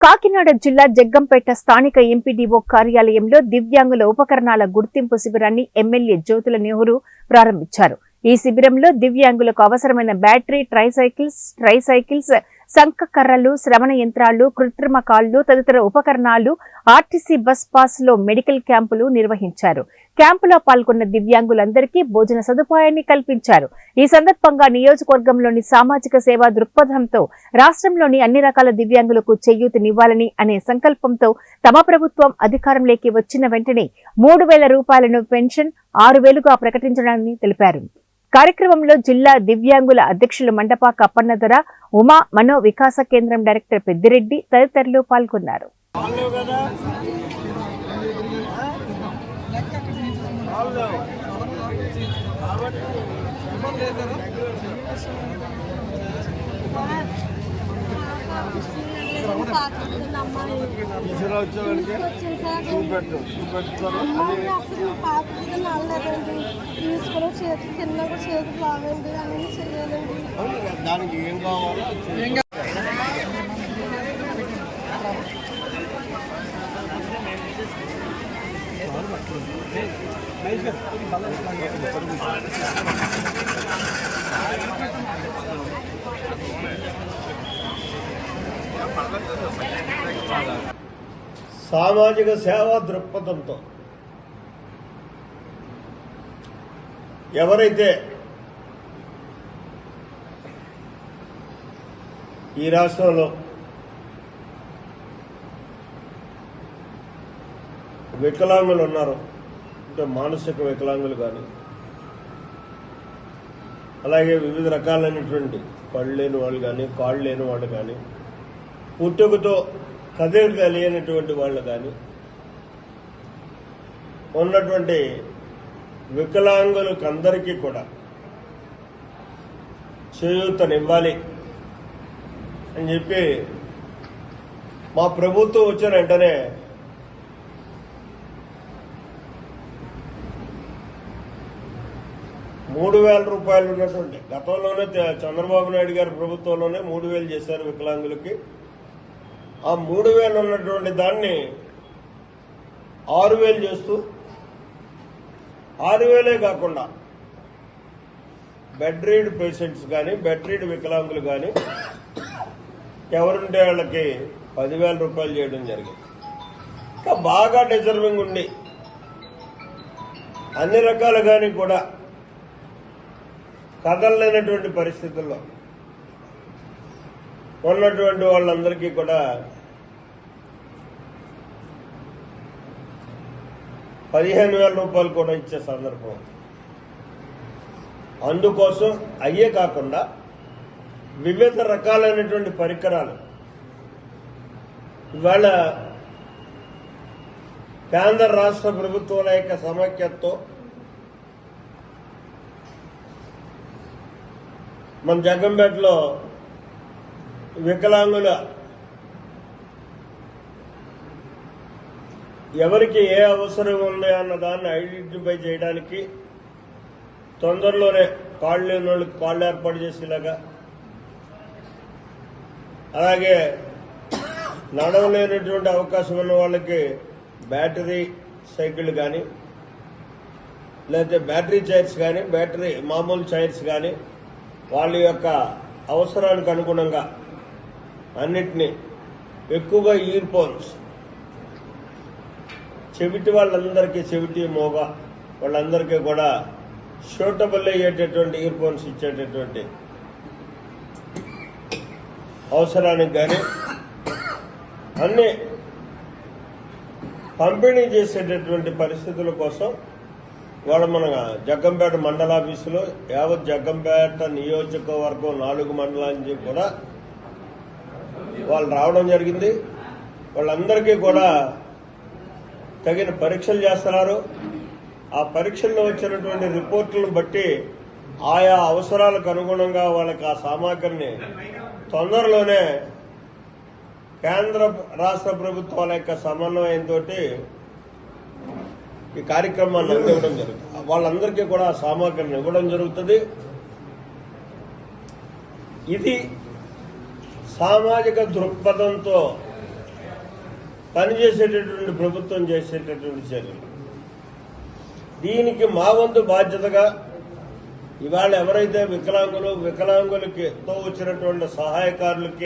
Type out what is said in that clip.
కాకినాడ జిల్లా జగ్గంపేట స్థానిక ఎంపీడీఓ కార్యాలయంలో దివ్యాంగుల ఉపకరణాల గుర్తింపు శిబిరాన్ని ఎమ్మెల్యే జ్యోతుల నెహ్రూ ప్రారంభించారు. ఈ శిబిరంలో దివ్యాంగులకు అవసరమైన బ్యాటరీ ట్రైసైకిల్స్, సంక కర్రలు, శ్రవణ యంత్రాలు, కృత్రిమ కాళ్లు తదితర ఉపకరణాలు, ఆర్టీసీ బస్ పాస్ లో మెడికల్ క్యాంపులు నిర్వహించారు. క్యాంపులో పాల్గొన్న దివ్యాంగులందరికీ భోజన సదుపాయాన్ని కల్పించారు. ఈ సందర్భంగా నియోజకవర్గంలోని సామాజిక సేవా దృక్పథంతో రాష్ట్రంలోని అన్ని రకాల దివ్యాంగులకు చేయూతనివ్వాలని అనే సంకల్పంతో తమ ప్రభుత్వం అధికారంలోకి వచ్చిన వెంటనే 3,000 రూపాయలను పెన్షన్ 6,000గా ప్రకటించడాన్ని తెలిపారు. కార్యక్రమంలో జిల్లా దివ్యాంగుల అధ్యక్షులు మండపాక అప్పన్నదొర, ఉమా మనో వికాస కేంద్రం డైరెక్టర్ పెద్దిరెడ్డి తదితరులు పాల్గొన్నారు. దానికి ఏం కావాలో సామాజిక సేవా దృక్పథంతో ఎవరైతే ఈ రాష్ట్రంలో వికలాంగులు ఉన్నారు, అంటే మానసిక వికలాంగులు కానీ, అలాగే వివిధ రకాలైనటువంటి కళ్ళు లేని వాళ్ళు కానీ, కాళ్ళు లేని వాళ్ళు కానీ, పుట్టుకతో కదలిక లేనటువంటి వాళ్ళు కానీ ఉన్నటువంటి వికలాంగులకు అందరికీ కూడా చేయూతనివ్వాలి అని చెప్పి మా ప్రభుత్వం వచ్చిన వెంటనే ₹3,000 ఉన్నటువంటి గతంలోనే చంద్రబాబు నాయుడు గారి ప్రభుత్వంలోనే 3,000 చేశారు వికలాంగులకి. ఆ 3,000 ఉన్నటువంటి దాన్ని 6,000 చేస్తూ 6,000 కాకుండా బెడ్ రీడ్ పేషెంట్స్ కానీ, బెడ్ రీడ్ వికలాంగులు కానీ ఎవరుంటే వాళ్ళకి 10,000 రూపాయలు చేయడం జరిగింది. ఇంకా బాగా డిజర్వింగ్ ఉండి అన్ని రకాలుగాని కూడా కదలలేనటువంటి పరిస్థితుల్లో ఉన్నటువంటి వాళ్ళందరికీ కూడా 15,000 రూపాయలు కూడా ఇచ్చే సందర్భం. అందుకోసం అయ్యే కాకుండా వివిధ రకాలైనటువంటి పరికరాలు ఇవాళ కేంద్ర రాష్ట్ర ప్రభుత్వాల యొక్క సమైక్యతతో మన జగ్గంపేటలో వికలాంగుల ఎవరికి ఏ అవసరం ఉంది అన్న దాన్ని ఐడెంటిఫై చేయడానికి తొందరలోనే కాళ్ళు లేని వాళ్ళకి కాళ్ళు ఏర్పాటు చేసేలాగా, అలాగే నడవలేనటువంటి అవకాశం ఉన్న వాళ్ళకి బ్యాటరీ సైకిల్ కానీ, లేకపోతే బ్యాటరీ చైర్స్ కానీ, బ్యాటరీ మామూలు చైర్స్ కానీ వాళ్ళ యొక్క అవసరానికి అనుగుణంగా అన్నిటినీ, ఎక్కువగా ఇయర్ ఫోన్స్ చెవిటి వాళ్ళందరికీ, చెవిటి మోగ వాళ్ళందరికీ కూడా షూటబుల్ అయ్యేటటువంటి ఇయర్ ఫోన్స్ ఇచ్చేటటువంటి అవసరానికి కానీ అన్ని పంపిణీ చేసేటటువంటి పరిస్థితుల కోసం వాళ్ళ మన జగ్గంపేట మండలాఫీసులో యావత్ జగ్గంపేట నియోజకవర్గం 4 మండలానికి కూడా వాళ్ళు రావడం జరిగింది. వాళ్ళందరికీ కూడా తగిన పరీక్షలు చేస్తున్నారు. ఆ పరీక్షల్లో వచ్చినటువంటి రిపోర్టులను బట్టి ఆయా అవసరాలకు అనుగుణంగా వాళ్ళకి ఆ సామాగ్రిని తొందరలోనే కేంద్ర రాష్ట్ర ప్రభుత్వాల యొక్క సమన్వయంతో ఈ కార్యక్రమాన్ని అందివ్వడం జరుగుతుంది. వాళ్ళందరికీ కూడా సామాగ్రిని ఇవ్వడం జరుగుతుంది. ఇది సామాజిక దృక్పథంతో పనిచేసేటటువంటి ప్రభుత్వం చేసేటటువంటి చర్యలు. దీనికి మా వంతు బాధ్యతగా ఇవాళ ఎవరైతే వికలాంగులకి తో వచ్చినటువంటి సహాయకారులకి